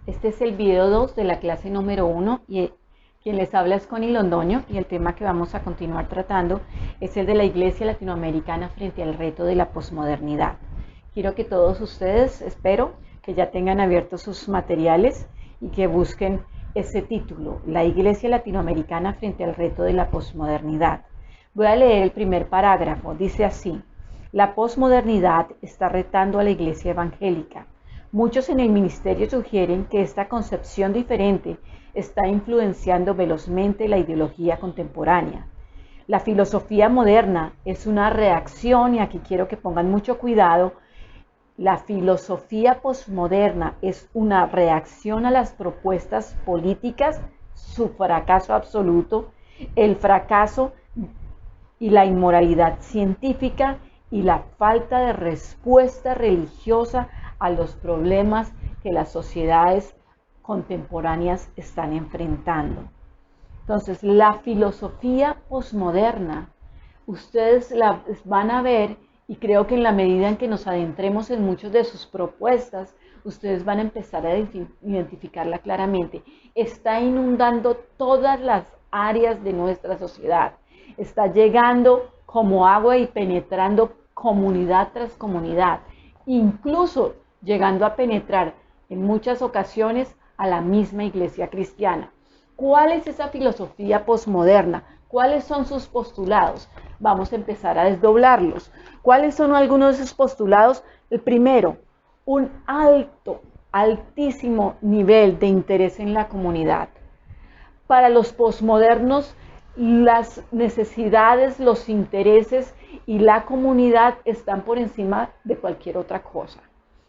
Este es el video 2 de la clase número 1 y quien les habla es Connie Londoño y el tema que vamos a continuar tratando es el de la Iglesia Latinoamericana frente al reto de la posmodernidad. Quiero que todos ustedes, espero, que ya tengan abiertos sus materiales y que busquen ese título, la Iglesia Latinoamericana frente al reto de la posmodernidad. Voy a leer el primer parágrafo, dice así: la posmodernidad está retando a la Iglesia evangélica. Muchos en el ministerio sugieren que esta concepción diferente está influenciando velozmente la ideología contemporánea. La filosofía moderna es una reacción, y aquí quiero que pongan mucho cuidado, la filosofía posmoderna es una reacción a las propuestas políticas, su fracaso absoluto, el fracaso y la inmoralidad científica y la falta de respuesta religiosa a los problemas que las sociedades contemporáneas están enfrentando. Entonces, la filosofía posmoderna, ustedes la van a ver, y creo que en la medida en que nos adentremos en muchas de sus propuestas, ustedes van a empezar a identificarla claramente. Está inundando todas las áreas de nuestra sociedad. Está llegando como agua y penetrando comunidad tras comunidad, incluso llegando a penetrar en muchas ocasiones a la misma iglesia cristiana. ¿Cuál es esa filosofía posmoderna? ¿Cuáles son sus postulados? Vamos a empezar a desdoblarlos. ¿Cuáles son algunos de esos postulados? El primero, un altísimo nivel de interés en la comunidad. Para los posmodernos, las necesidades, los intereses y la comunidad están por encima de cualquier otra cosa.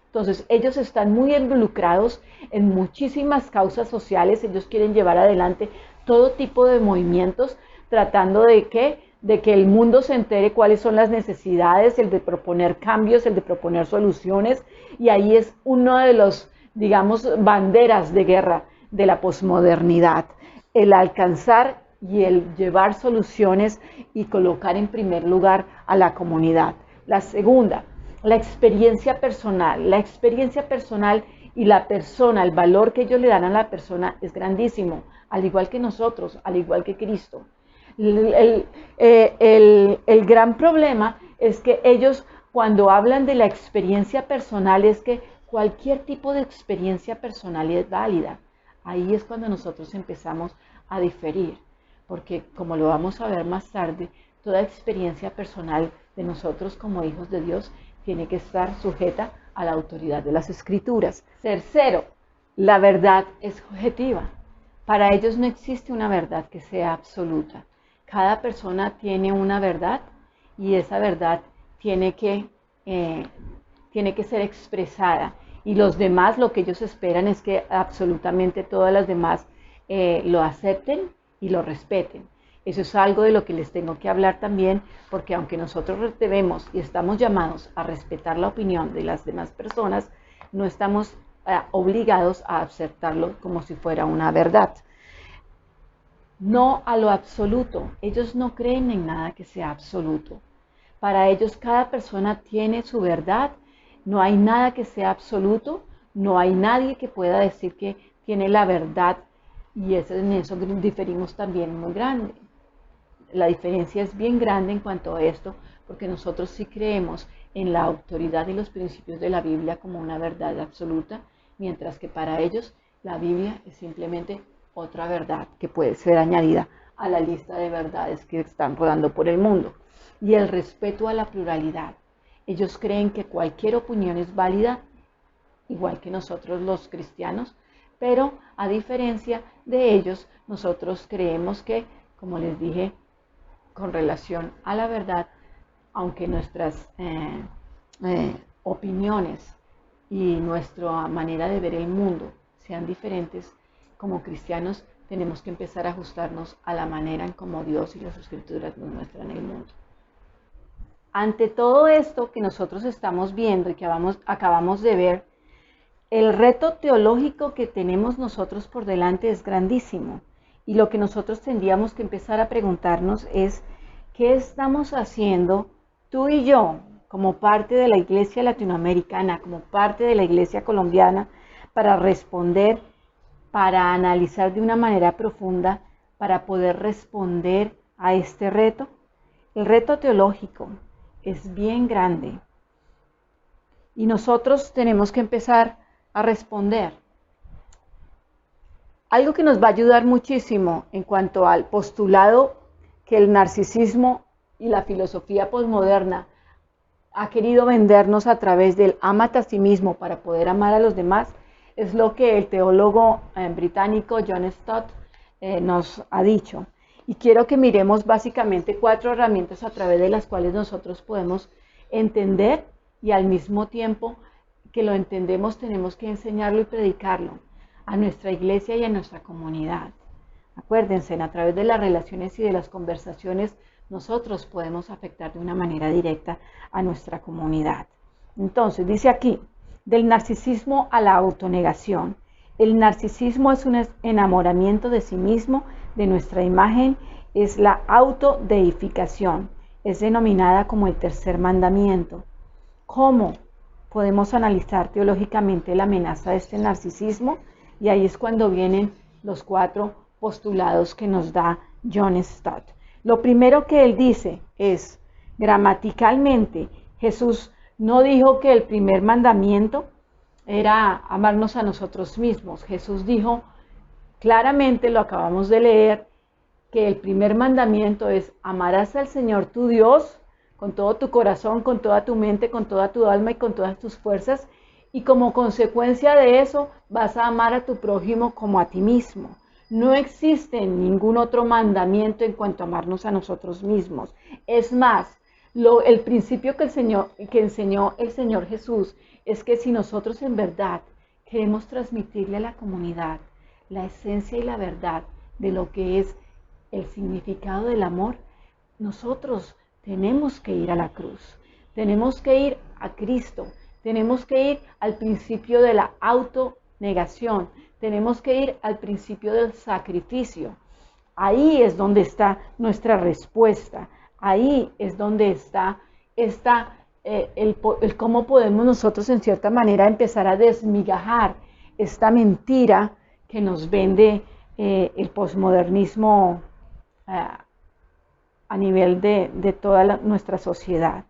Entonces, ellos están muy involucrados en muchísimas causas sociales. Ellos quieren llevar adelante todo tipo de movimientos, tratando de que el mundo se entere cuáles son las necesidades, el de proponer cambios, el de proponer soluciones. Y ahí es uno de los, digamos, banderas de guerra de la posmodernidad, el alcanzar y el llevar soluciones y colocar en primer lugar a la comunidad. La segunda, la experiencia personal. La experiencia personal y la persona, el valor que ellos le dan a la persona es grandísimo, al igual que nosotros, al igual que Cristo. El gran problema es que ellos, cuando hablan de la experiencia personal, es que cualquier tipo de experiencia personal es válida. Ahí es cuando nosotros empezamos a diferir, porque como lo vamos a ver más tarde, toda experiencia personal de nosotros como hijos de Dios tiene que estar sujeta a la autoridad de las Escrituras. Tercero, la verdad es objetiva. Para ellos no existe una verdad que sea absoluta. Cada persona tiene una verdad y esa verdad tiene que ser expresada. Y los demás, lo que ellos esperan es que absolutamente todas las demás lo acepten y lo respeten. Eso es algo de lo que les tengo que hablar también, porque aunque nosotros debemos y estamos llamados a respetar la opinión de las demás personas, no estamos obligados a aceptarlo como si fuera una verdad. No a lo absoluto. Ellos no creen en nada que sea absoluto. Para ellos cada persona tiene su verdad. No hay nada que sea absoluto. No hay nadie que pueda decir que tiene la verdad. Y en eso diferimos también muy grande. La diferencia es bien grande en cuanto a esto, porque nosotros sí creemos en la autoridad y los principios de la Biblia como una verdad absoluta, mientras que para ellos la Biblia es simplemente otra verdad que puede ser añadida a la lista de verdades que están rodando por el mundo. Y el respeto a la pluralidad. Ellos creen que cualquier opinión es válida, igual que nosotros los cristianos, pero a diferencia de ellos, nosotros creemos que, como les dije, con relación a la verdad, aunque nuestras opiniones y nuestra manera de ver el mundo sean diferentes, como cristianos tenemos que empezar a ajustarnos a la manera en como Dios y las Escrituras nos muestran el mundo. Ante todo esto que nosotros estamos viendo y que acabamos de ver, el reto teológico que tenemos nosotros por delante es grandísimo. Y lo que nosotros tendríamos que empezar a preguntarnos es, ¿qué estamos haciendo tú y yo como parte de la iglesia latinoamericana, como parte de la iglesia colombiana, para responder, para analizar de una manera profunda, para poder responder a este reto? El reto teológico es bien grande y nosotros tenemos que empezar a responder. Algo que nos va a ayudar muchísimo en cuanto al postulado que el narcisismo y la filosofía posmoderna ha querido vendernos a través del ámate a sí mismo para poder amar a los demás, es lo que el teólogo británico John Stott nos ha dicho. Y quiero que miremos básicamente 4 herramientas a través de las cuales nosotros podemos entender y al mismo tiempo que lo entendemos tenemos que enseñarlo y predicarlo a nuestra iglesia y a nuestra comunidad. Acuérdense, a través de las relaciones y de las conversaciones nosotros podemos afectar de una manera directa a nuestra comunidad. Entonces, dice aquí, del narcisismo a la autonegación. El narcisismo es un enamoramiento de sí mismo, de nuestra imagen, es la autodeificación. Es denominada como el tercer mandamiento. ¿Cómo podemos analizar teológicamente la amenaza de este narcisismo? Y ahí es cuando vienen los 4 postulados que nos da John Stott. Lo primero que él dice es, gramaticalmente, Jesús no dijo que el primer mandamiento era amarnos a nosotros mismos. Jesús dijo claramente, lo acabamos de leer, que el primer mandamiento es amarás al Señor tu Dios con todo tu corazón, con toda tu mente, con toda tu alma y con todas tus fuerzas. Y como consecuencia de eso vas a amar a tu prójimo como a ti mismo. No existe ningún otro mandamiento en cuanto a amarnos a nosotros mismos. Es más, el principio que enseñó el Señor Jesús es que si nosotros en verdad queremos transmitirle a la comunidad la esencia y la verdad de lo que es el significado del amor, nosotros tenemos que ir a la cruz, tenemos que ir a Cristo, tenemos que ir al principio de la autonegación, tenemos que ir al principio del sacrificio. Ahí es donde está nuestra respuesta, ahí es donde está el cómo podemos nosotros en cierta manera empezar a desmigajar esta mentira que nos vende el posmodernismo a nivel de toda nuestra sociedad.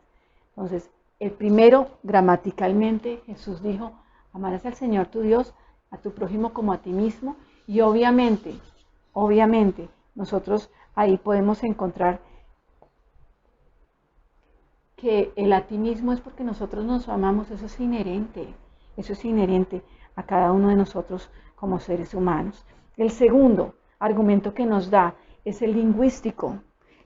Entonces, el primero, gramaticalmente, Jesús dijo, amarás al Señor tu Dios, a tu prójimo como a ti mismo, y obviamente, nosotros ahí podemos encontrar que el a ti mismo es porque nosotros nos amamos, eso es inherente a cada uno de nosotros como seres humanos. El segundo argumento que nos da es el lingüístico.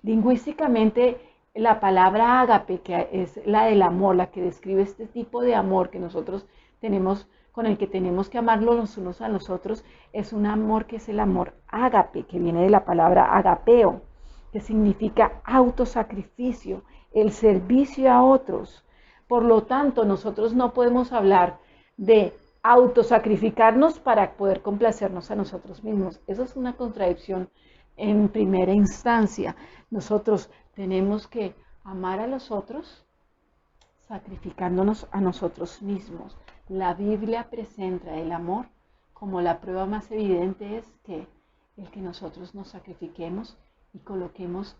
Lingüísticamente, la palabra ágape, que es la del amor, la que describe este tipo de amor que nosotros tenemos, con el que tenemos que amarlo los unos a los otros, es un amor que es el amor ágape, que viene de la palabra agapeo, que significa autosacrificio, el servicio a otros. Por lo tanto, nosotros no podemos hablar de autosacrificarnos para poder complacernos a nosotros mismos. Eso es una contradicción en primera instancia. Nosotros tenemos que amar a los otros sacrificándonos a nosotros mismos. La Biblia presenta el amor como la prueba más evidente es que el que nosotros nos sacrifiquemos y coloquemos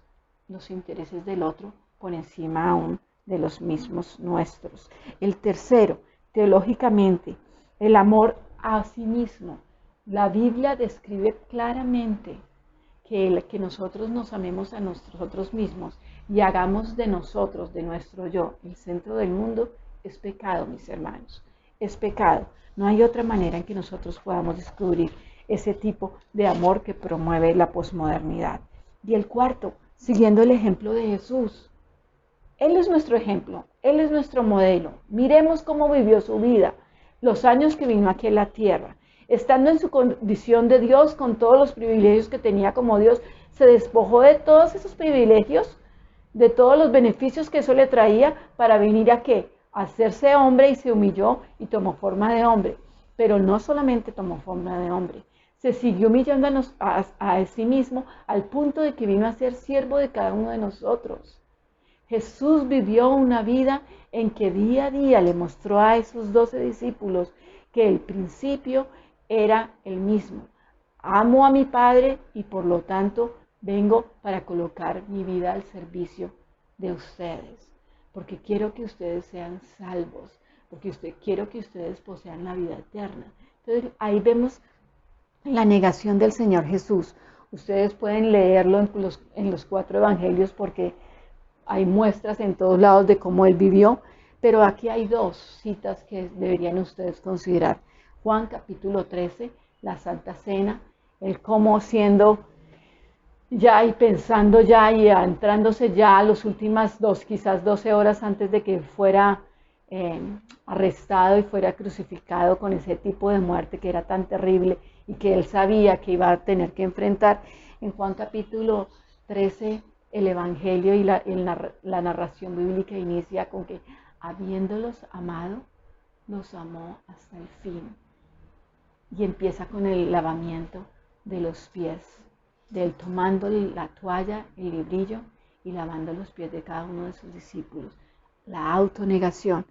los intereses del otro por encima aún de los mismos nuestros. El tercero, teológicamente, el amor a sí mismo. La Biblia describe claramente que nosotros nos amemos a nosotros mismos y hagamos de nosotros, de nuestro yo, el centro del mundo, es pecado, mis hermanos. Es pecado. No hay otra manera en que nosotros podamos descubrir ese tipo de amor que promueve la posmodernidad. Y el cuarto, siguiendo el ejemplo de Jesús. Él es nuestro ejemplo, Él es nuestro modelo. Miremos cómo vivió su vida, los años que vino aquí en la tierra. Estando en su condición de Dios, con todos los privilegios que tenía como Dios, se despojó de todos esos privilegios, de todos los beneficios que eso le traía para venir a ¿qué? A hacerse hombre y se humilló y tomó forma de hombre. Pero no solamente tomó forma de hombre, se siguió humillando a sí mismo al punto de que vino a ser siervo de cada uno de nosotros. Jesús vivió una vida en que día a día le mostró a esos 12 discípulos que el principio era el mismo. Amo a mi Padre y por lo tanto vengo para colocar mi vida al servicio de ustedes, porque quiero que ustedes sean salvos, porque quiero que ustedes posean la vida eterna. Entonces ahí vemos la negación del Señor Jesús. Ustedes pueden leerlo en los 4 evangelios porque hay muestras en todos lados de cómo Él vivió, pero aquí hay 2 citas que deberían ustedes considerar. Juan capítulo 13, la Santa Cena, el cómo siendo ya y pensando ya y entrándose ya a las últimas quizás 12 horas antes de que fuera arrestado y fuera crucificado con ese tipo de muerte que era tan terrible y que él sabía que iba a tener que enfrentar. En Juan capítulo 13, el Evangelio y la narración bíblica inicia con que habiéndolos amado, los amó hasta el fin. Y empieza con el lavamiento de los pies, de él tomando la toalla, el librillo y lavando los pies de cada uno de sus discípulos. La autonegación.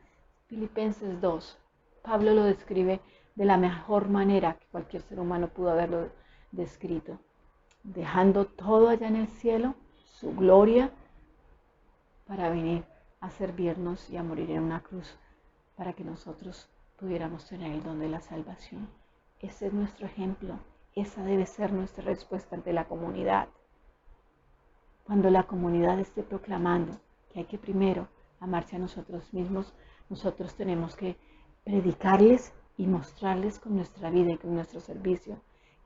Filipenses 2, Pablo lo describe de la mejor manera que cualquier ser humano pudo haberlo descrito. Dejando todo allá en el cielo, su gloria, para venir a servirnos y a morir en una cruz, para que nosotros pudiéramos tener el don de la salvación. Ese es nuestro ejemplo, esa debe ser nuestra respuesta ante la comunidad. Cuando la comunidad esté proclamando que hay que primero amarse a nosotros mismos, nosotros tenemos que predicarles y mostrarles con nuestra vida y con nuestro servicio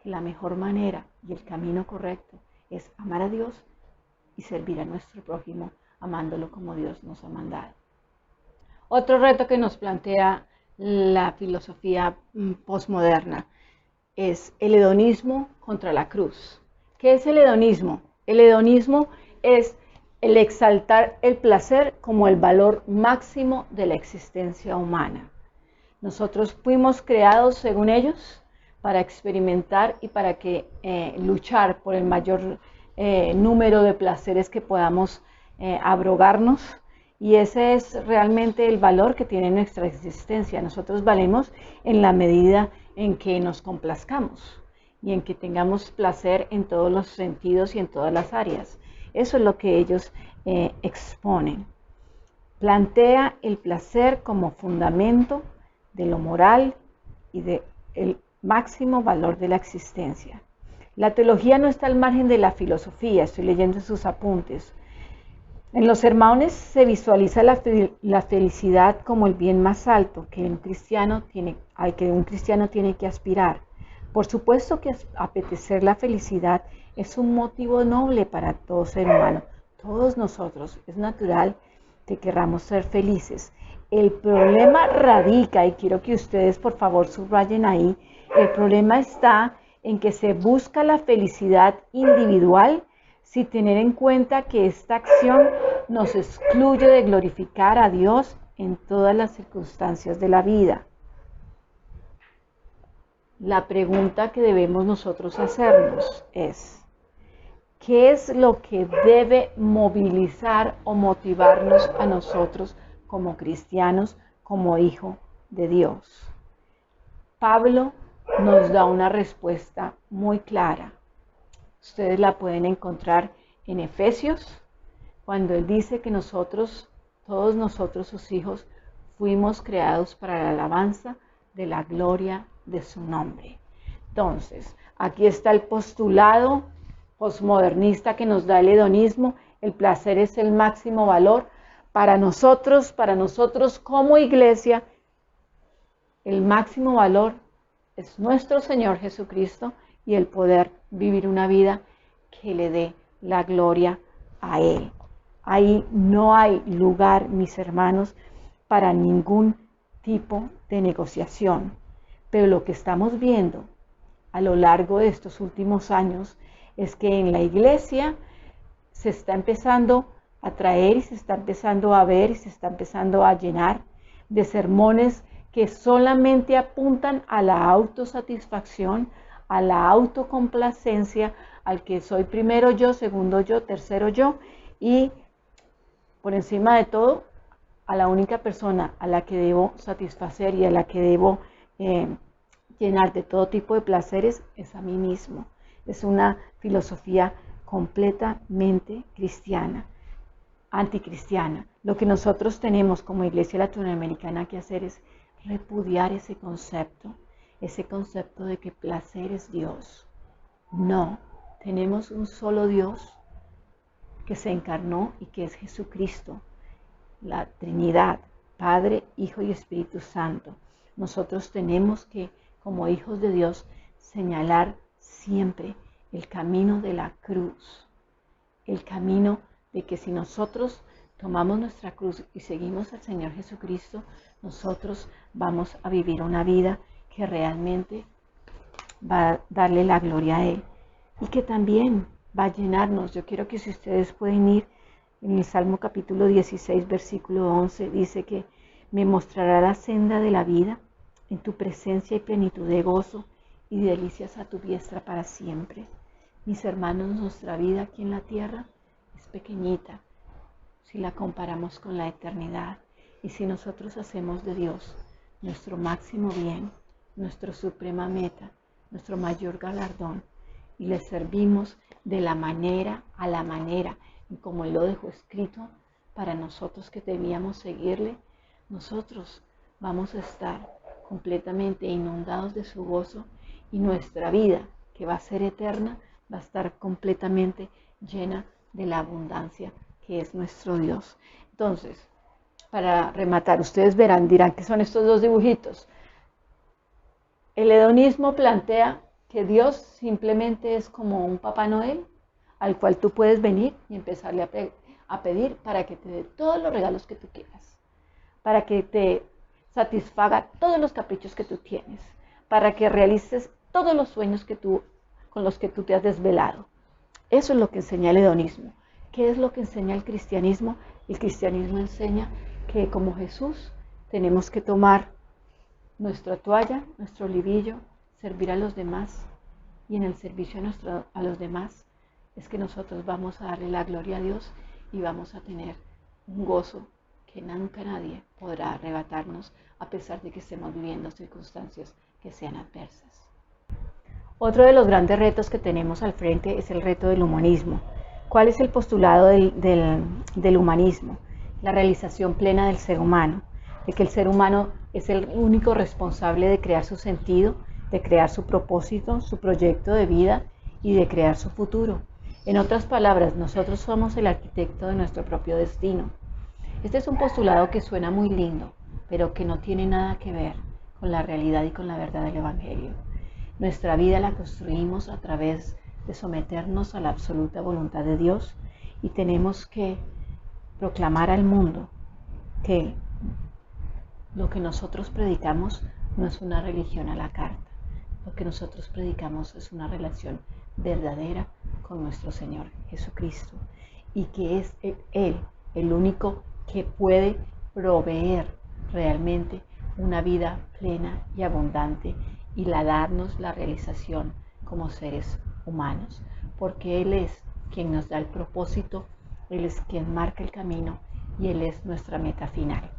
que la mejor manera y el camino correcto es amar a Dios y servir a nuestro prójimo, amándolo como Dios nos ha mandado. Otro reto que nos plantea la filosofía posmoderna es el hedonismo contra la cruz. ¿Qué es el hedonismo? El hedonismo es el exaltar el placer como el valor máximo de la existencia humana. Nosotros fuimos creados, según ellos, para experimentar y para luchar por el mayor número de placeres que podamos abrogarnos, y ese es realmente el valor que tiene nuestra existencia. Nosotros valemos en la medida en que nos complazcamos y en que tengamos placer en todos los sentidos y en todas las áreas. Eso es lo que ellos exponen. Plantea el placer como fundamento de lo moral y del máximo valor de la existencia. La teología no está al margen de la filosofía, estoy leyendo sus apuntes. En los sermones se visualiza la felicidad como el bien más alto al que un cristiano tiene que aspirar. Por supuesto que apetecer la felicidad es un motivo noble para todo ser humano. Todos nosotros, es natural que querramos ser felices. El problema radica, y quiero que ustedes por favor subrayen ahí, el problema está en que se busca la felicidad individual sin tener en cuenta que esta acción nos excluye de glorificar a Dios en todas las circunstancias de la vida. La pregunta que debemos nosotros hacernos es, ¿qué es lo que debe movilizar o motivarnos a nosotros como cristianos, como hijos de Dios? Pablo nos da una respuesta muy clara. Ustedes la pueden encontrar en Efesios, cuando él dice que todos nosotros sus hijos, fuimos creados para la alabanza de la gloria de su nombre. Entonces, aquí está el postulado posmodernista que nos da el hedonismo. El placer es el máximo valor. Para nosotros como iglesia, el máximo valor es nuestro Señor Jesucristo y el poder vivir una vida que le dé la gloria a Él. Ahí no hay lugar, mis hermanos, para ningún tipo de negociación. Pero lo que estamos viendo a lo largo de estos últimos años es que en la iglesia se está empezando a traer y se está empezando a ver y se está empezando a llenar de sermones que solamente apuntan a la autosatisfacción, a la autocomplacencia, al que soy primero yo, segundo yo, tercero yo, y por encima de todo, a la única persona a la que debo satisfacer y a la que debo llenar de todo tipo de placeres es a mí mismo. Es una filosofía completamente cristiana, anticristiana. Lo que nosotros tenemos como Iglesia Latinoamericana que hacer es repudiar ese concepto de que placer es Dios. No, tenemos un solo Dios que se encarnó y que es Jesucristo, la Trinidad, Padre, Hijo y Espíritu Santo. Nosotros tenemos que, como hijos de Dios, señalar siempre el camino de la cruz, el camino de que si nosotros tomamos nuestra cruz y seguimos al Señor Jesucristo, nosotros vamos a vivir una vida que realmente va a darle la gloria a Él y que también va a llenarnos. Yo quiero que si ustedes pueden ir en el Salmo capítulo 16, versículo 11, dice que me mostrará la senda de la vida, en tu presencia y plenitud de gozo y delicias a tu diestra para siempre. Mis hermanos, nuestra vida aquí en la tierra es pequeñita si la comparamos con la eternidad. Y si nosotros hacemos de Dios nuestro máximo bien, nuestra suprema meta, nuestro mayor galardón, y le servimos de la manera a la manera, y como Él lo dejó escrito para nosotros que debíamos seguirle, nosotros vamos a estar completamente inundados de su gozo y nuestra vida, que va a ser eterna, va a estar completamente llena de la abundancia que es nuestro Dios. Entonces, para rematar, ustedes verán, dirán que son estos dos dibujitos. El hedonismo plantea que Dios simplemente es como un Papá Noel al cual tú puedes venir y empezarle a pedir para que te dé todos los regalos que tú quieras, para que te satisfaga todos los caprichos que tú tienes, para que realices todos los sueños con los que tú te has desvelado. Eso es lo que enseña el hedonismo. ¿Qué es lo que enseña el cristianismo? El cristianismo enseña que como Jesús tenemos que tomar nuestra toalla, nuestro libillo, servir a los demás, y en el servicio a los demás es que nosotros vamos a darle la gloria a Dios y vamos a tener un gozo que nunca nadie podrá arrebatarnos a pesar de que estemos viviendo circunstancias que sean adversas. Otro de los grandes retos que tenemos al frente es el reto del humanismo. ¿Cuál es el postulado del humanismo? La realización plena del ser humano, de que el ser humano es el único responsable de crear su sentido, de crear su propósito, su proyecto de vida y de crear su futuro. En otras palabras, nosotros somos el arquitecto de nuestro propio destino. Este es un postulado que suena muy lindo, pero que no tiene nada que ver con la realidad y con la verdad del Evangelio. Nuestra vida la construimos a través de someternos a la absoluta voluntad de Dios y tenemos que proclamar al mundo que lo que nosotros predicamos no es una religión a la carta. Lo que nosotros predicamos es una relación verdadera con nuestro Señor Jesucristo y que es Él el único que puede proveer realmente una vida plena y abundante y darnos la realización como seres humanos, porque Él es quien nos da el propósito, Él es quien marca el camino y Él es nuestra meta final.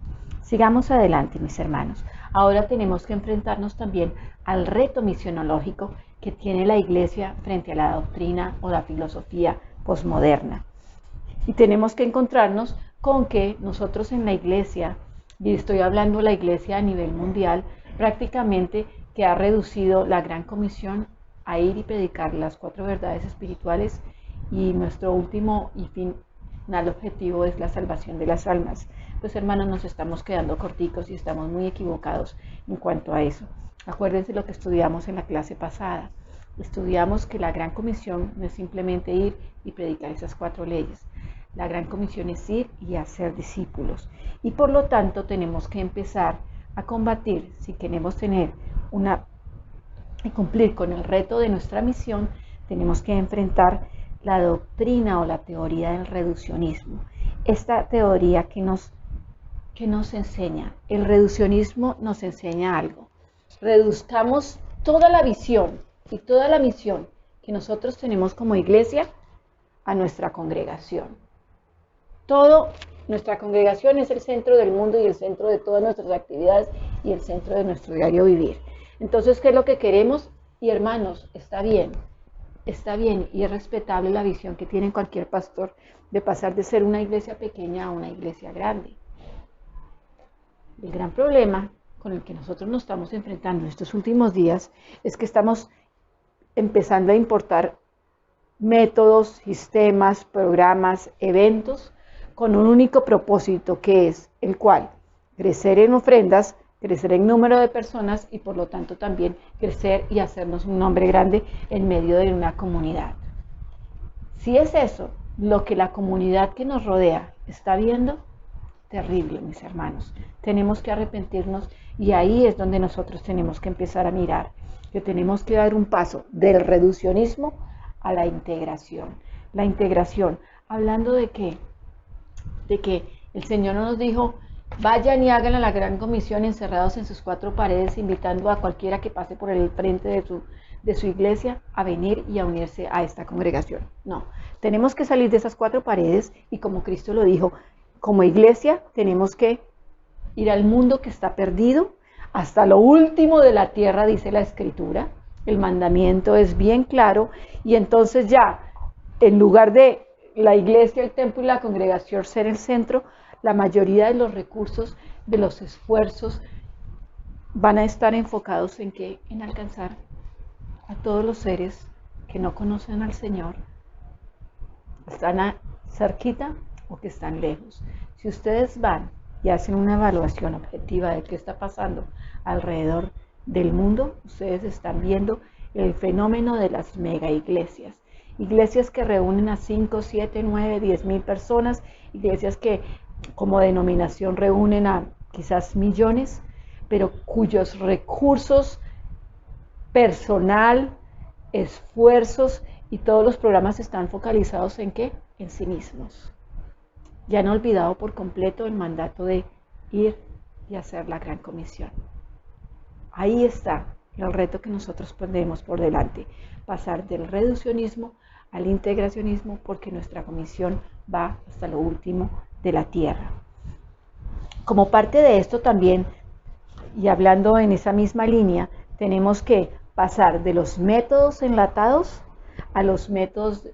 Sigamos adelante, mis hermanos. Ahora tenemos que enfrentarnos también al reto misionológico que tiene la Iglesia frente a la doctrina o la filosofía posmoderna. Y tenemos que encontrarnos con que nosotros en la Iglesia, y estoy hablando de la Iglesia a nivel mundial, prácticamente que ha reducido la Gran Comisión a ir y predicar las 4 verdades espirituales, y nuestro último y final objetivo es la salvación de las almas. Pues hermanos, nos estamos quedando corticos y estamos muy equivocados en cuanto a eso. Acuérdense lo que estudiamos en la clase pasada. Estudiamos que la Gran Comisión no es simplemente ir y predicar esas 4 leyes. La Gran Comisión es ir y hacer discípulos. Y por lo tanto tenemos que empezar a combatir, si queremos tener y cumplir con el reto de nuestra misión, tenemos que enfrentar la doctrina o la teoría del reduccionismo. Esta teoría que nos enseña, el reduccionismo nos enseña algo. Reduzcamos toda la visión y toda la misión que nosotros tenemos como iglesia a nuestra congregación. Nuestra congregación es el centro del mundo y el centro de todas nuestras actividades y el centro de nuestro diario vivir. Entonces, ¿qué es lo que queremos? Y hermanos, está bien y es respetable la visión que tiene cualquier pastor de pasar de ser una iglesia pequeña a una iglesia grande. El gran problema con el que nosotros nos estamos enfrentando en estos últimos días es que estamos empezando a importar métodos, sistemas, programas, eventos con un único propósito, que es el cual: crecer en ofrendas, crecer en número de personas y por lo tanto también crecer y hacernos un nombre grande en medio de una comunidad. Si es eso lo que la comunidad que nos rodea está viendo, terrible, mis hermanos. Tenemos que arrepentirnos y ahí es donde nosotros tenemos que empezar a mirar, que tenemos que dar un paso del reduccionismo a la integración. La integración, hablando de que el Señor no nos dijo: vayan y hagan a la gran comisión encerrados en sus cuatro paredes, invitando a cualquiera que pase por el frente de su iglesia a venir y a unirse a esta congregación. No, tenemos que salir de esas cuatro paredes y, como Cristo lo dijo, como iglesia tenemos que ir al mundo que está perdido, hasta lo último de la tierra, dice la Escritura. El mandamiento es bien claro, y entonces ya, en lugar de la iglesia, el templo y la congregación ser el centro, la mayoría de los recursos, de los esfuerzos, van a estar enfocados en ¿qué? En alcanzar a todos los seres que no conocen al Señor, están cerquita o que están lejos. Si ustedes van y hacen una evaluación objetiva de qué está pasando alrededor del mundo, ustedes están viendo el fenómeno de las mega iglesias. Iglesias que reúnen a 5, 7, 9, 10 mil personas, iglesias que como denominación reúnen a quizás millones, pero cuyos recursos, personal, esfuerzos y todos los programas están focalizados ¿en qué? En sí mismos. Ya han olvidado por completo el mandato de ir y hacer la gran comisión. Ahí está el reto que nosotros ponemos por delante, pasar del reduccionismo al integracionismo, porque nuestra comisión va hasta lo último de la tierra. Como parte de esto también, y hablando en esa misma línea, tenemos que pasar de los métodos enlatados a los métodos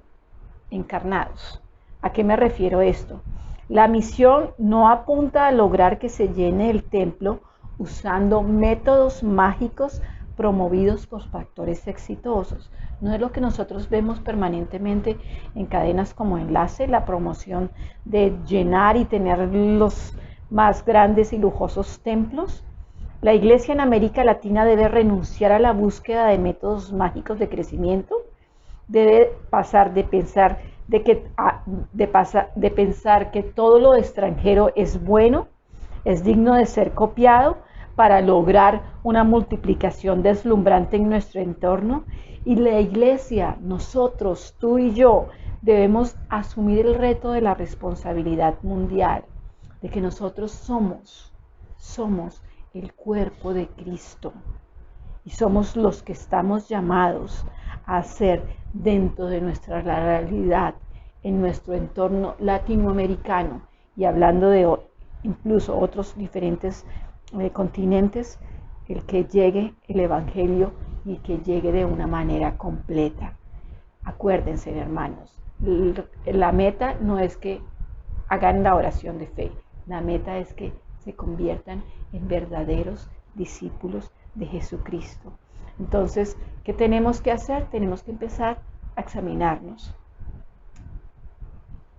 encarnados. ¿A qué me refiero esto? La misión no apunta a lograr que se llene el templo usando métodos mágicos promovidos por factores exitosos. No es lo que nosotros vemos permanentemente en cadenas como Enlace, la promoción de llenar y tener los más grandes y lujosos templos. La iglesia en América Latina debe renunciar a la búsqueda de métodos mágicos de crecimiento, debe pasar de pensar que todo lo extranjero es bueno, es digno de ser copiado, para lograr una multiplicación deslumbrante en nuestro entorno. Y la iglesia, nosotros, tú y yo, debemos asumir el reto de la responsabilidad mundial, de que nosotros somos el cuerpo de Cristo y somos los que estamos llamados a hacer dentro de nuestra realidad, en nuestro entorno latinoamericano y hablando de incluso otros diferentes continentes, el que llegue el evangelio y que llegue de una manera completa. Acuérdense, hermanos, la meta no es que hagan la oración de fe, la meta es que se conviertan en verdaderos discípulos de Jesucristo. Entonces, ¿qué tenemos que hacer? Tenemos que empezar a examinarnos.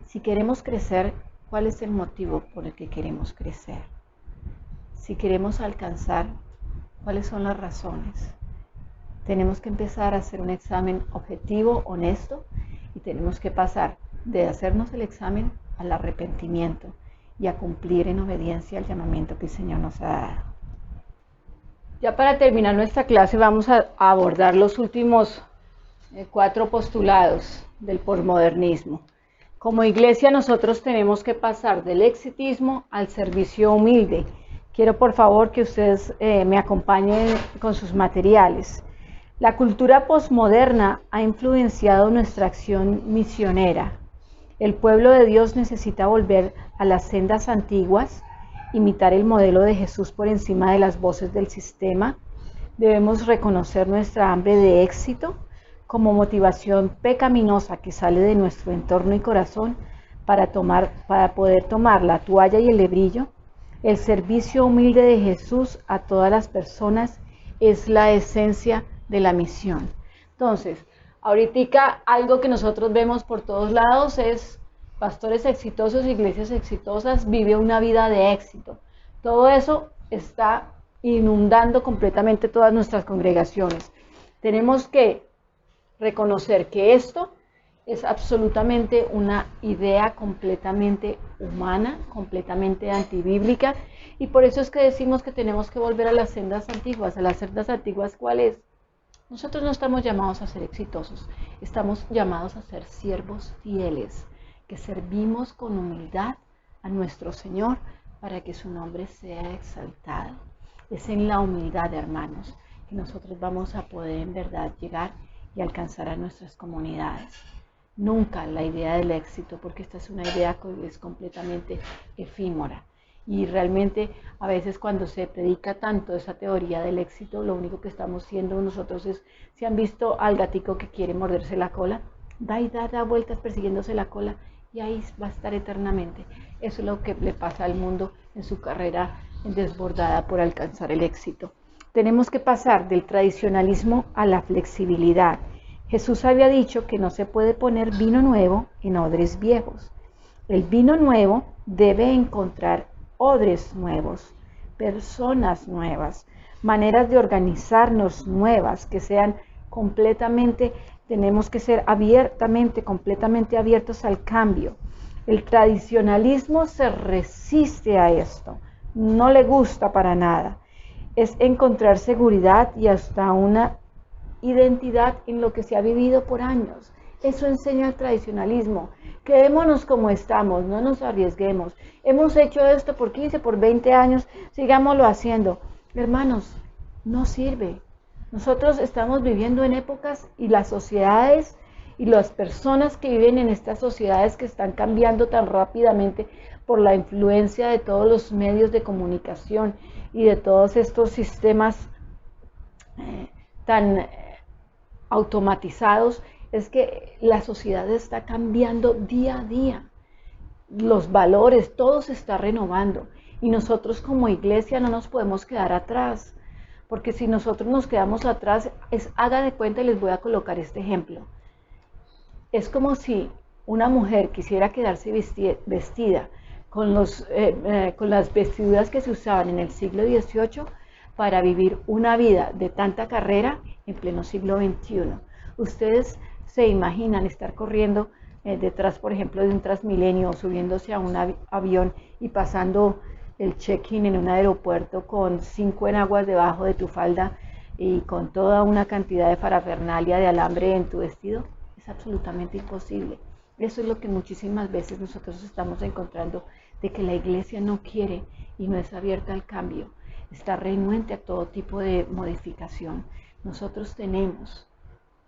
Si queremos crecer, ¿cuál es el motivo por el que queremos crecer? Si queremos alcanzar, ¿cuáles son las razones? Tenemos que empezar a hacer un examen objetivo, honesto, y tenemos que pasar de hacernos el examen al arrepentimiento y a cumplir en obediencia al llamamiento que el Señor nos ha dado. Ya para terminar nuestra clase vamos a abordar los últimos 4 postulados del posmodernismo. Como iglesia nosotros tenemos que pasar del exitismo al servicio humilde. Quiero por favor que ustedes me acompañen con sus materiales. La cultura posmoderna ha influenciado nuestra acción misionera. El pueblo de Dios necesita volver a las sendas antiguas, imitar el modelo de Jesús por encima de las voces del sistema, Debemos reconocer nuestra hambre de éxito como motivación pecaminosa que sale de nuestro entorno y corazón para poder tomar la toalla y el lebrillo. El servicio humilde de Jesús a todas las personas es la esencia de la misión. Entonces, ahorita algo que nosotros vemos por todos lados es pastores exitosos, iglesias exitosas, vive una vida de éxito. Todo eso está inundando completamente todas nuestras congregaciones. Tenemos que reconocer que esto es absolutamente una idea completamente humana, completamente antibíblica, y por eso es que decimos que tenemos que volver a las sendas antiguas. ¿A las sendas antiguas cuáles? Nosotros no estamos llamados a ser exitosos, estamos llamados a ser siervos fieles, que servimos con humildad a nuestro Señor para que su nombre sea exaltado. Es en la humildad, hermanos, que nosotros vamos a poder en verdad llegar y alcanzar a nuestras comunidades. Nunca la idea del éxito, porque esta es una idea que es completamente efímera. Y realmente a veces cuando se predica tanto esa teoría del éxito, lo único que estamos haciendo nosotros es, ¿se han visto al gatico que quiere morderse la cola? Da vueltas persiguiéndose la cola y ahí va a estar eternamente. Eso es lo que le pasa al mundo en su carrera desbordada por alcanzar el éxito. Tenemos que pasar del tradicionalismo a la flexibilidad. Jesús había dicho que no se puede poner vino nuevo en odres viejos. El vino nuevo debe encontrar odres nuevos, personas nuevas, maneras de organizarnos nuevas, que sean completamente, tenemos que ser completamente abiertos al cambio. El tradicionalismo se resiste a esto, no le gusta para nada. Es encontrar seguridad y hasta una identidad en lo que se ha vivido por años. Eso enseña el tradicionalismo. Quedémonos como estamos, no nos arriesguemos. Hemos hecho esto por 15, por 20 años, sigámoslo haciendo. Hermanos, no sirve. Nosotros estamos viviendo en épocas y las sociedades y las personas que viven en estas sociedades que están cambiando tan rápidamente por la influencia de todos los medios de comunicación y de todos estos sistemas tan automatizados, es que la sociedad está cambiando día a día. Los valores, todo se está renovando y nosotros como iglesia no nos podemos quedar atrás, porque si nosotros nos quedamos atrás, haga de cuenta y les voy a colocar este ejemplo. Es como si una mujer quisiera quedarse vestida con las vestiduras que se usaban en el siglo XVIII para vivir una vida de tanta carrera en pleno siglo XXI. Ustedes se imaginan estar corriendo detrás, por ejemplo, de un Transmilenio o subiéndose a un avión y pasando el check-in en un aeropuerto con 5 enaguas debajo de tu falda y con toda una cantidad de parafernalia de alambre en tu vestido. Es absolutamente imposible. Eso es lo que muchísimas veces nosotros estamos encontrando, de que la iglesia no quiere y no es abierta al cambio, está renuente a todo tipo de modificación. Nosotros tenemos,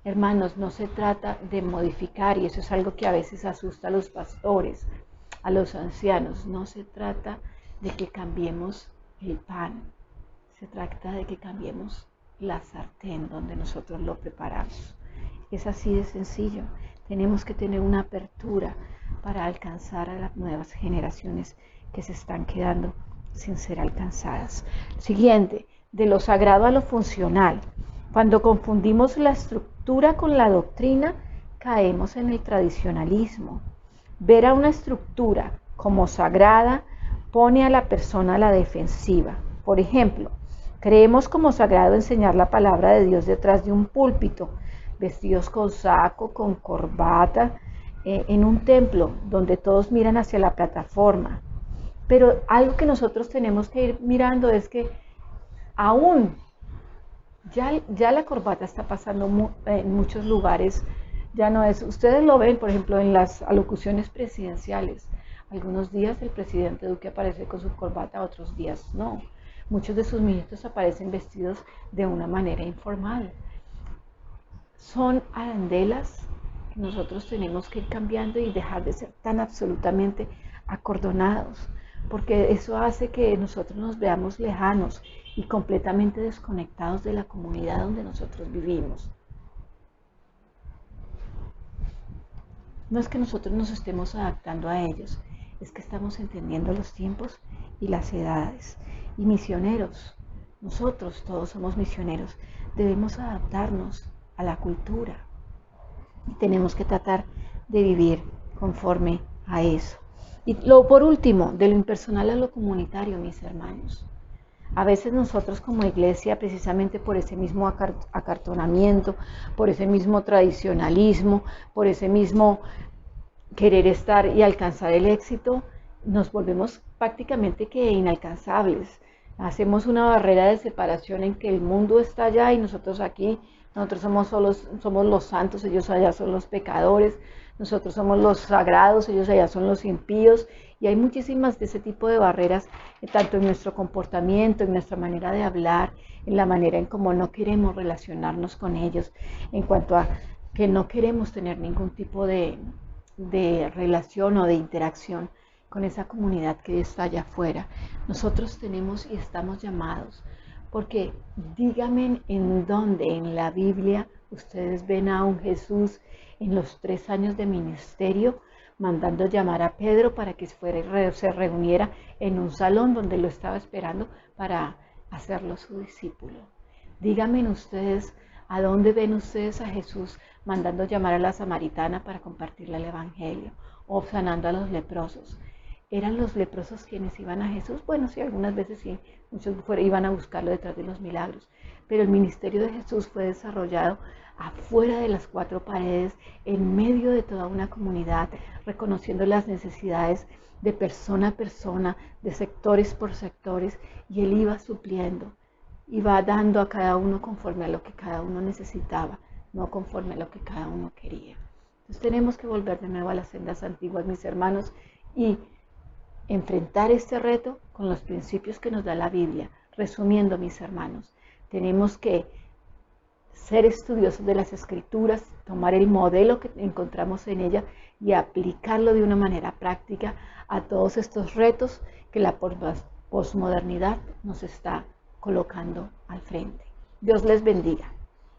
hermanos, no se trata de modificar, y eso es algo que a veces asusta a los pastores, a los ancianos. No se trata de que cambiemos el pan, se trata de que cambiemos la sartén donde nosotros lo preparamos. Es así de sencillo. Tenemos que tener una apertura para alcanzar a las nuevas generaciones que se están quedando sin ser alcanzadas. Siguiente, de lo sagrado a lo funcional. Cuando confundimos la estructura con la doctrina, caemos en el tradicionalismo. Ver a una estructura como sagrada pone a la persona a la defensiva. Por ejemplo, creemos como sagrado enseñar la palabra de Dios detrás de un púlpito, vestidos con saco, con corbata, en un templo donde todos miran hacia la plataforma. Pero algo que nosotros tenemos que ir mirando es que aún ya la corbata está pasando en muchos lugares, ya no es, ustedes lo ven por ejemplo en las alocuciones presidenciales, algunos días el presidente Duque aparece con su corbata, otros días no, muchos de sus ministros aparecen vestidos de una manera informal. Son arandelas que nosotros tenemos que ir cambiando y dejar de ser tan absolutamente acordonados, porque eso hace que nosotros nos veamos lejanos y completamente desconectados de la comunidad donde nosotros vivimos. No es que nosotros nos estemos adaptando a ellos, es que estamos entendiendo los tiempos y las edades. Y misioneros, nosotros todos somos misioneros, debemos adaptarnos a la cultura y tenemos que tratar de vivir conforme a eso. Y por último, de lo impersonal a lo comunitario, mis hermanos. A veces nosotros como iglesia, precisamente por ese mismo acartonamiento, por ese mismo tradicionalismo, por ese mismo querer estar y alcanzar el éxito, nos volvemos prácticamente que inalcanzables. Hacemos una barrera de separación en que el mundo está allá y nosotros aquí, nosotros somos los santos, ellos allá son los pecadores, nosotros somos los sagrados, ellos allá son los impíos, y hay muchísimas de ese tipo de barreras, tanto en nuestro comportamiento, en nuestra manera de hablar, en la manera en cómo no queremos relacionarnos con ellos, en cuanto a que no queremos tener ningún tipo de relación o de interacción con esa comunidad que está allá afuera. Nosotros tenemos y estamos llamados, porque díganme en dónde en la Biblia ustedes ven a un Jesús en los 3 años de ministerio mandando llamar a Pedro para que se reuniera en un salón donde lo estaba esperando para hacerlo su discípulo. Díganme ustedes a dónde ven ustedes a Jesús mandando llamar a la samaritana para compartirle el evangelio o sanando a los leprosos. ¿Eran los leprosos quienes iban a Jesús? Bueno, sí, algunas veces sí, muchos iban a buscarlo detrás de los milagros, pero el ministerio de Jesús fue desarrollado afuera de las 4 paredes, en medio de toda una comunidad, reconociendo las necesidades de persona a persona, de sectores por sectores, y él iba supliendo, iba dando a cada uno conforme a lo que cada uno necesitaba, no conforme a lo que cada uno quería. Entonces tenemos que volver de nuevo a las sendas antiguas, mis hermanos, y enfrentar este reto con los principios que nos da la Biblia. Resumiendo, mis hermanos, tenemos que ser estudiosos de las Escrituras, tomar el modelo que encontramos en ella y aplicarlo de una manera práctica a todos estos retos que la posmodernidad nos está colocando al frente. Dios les bendiga.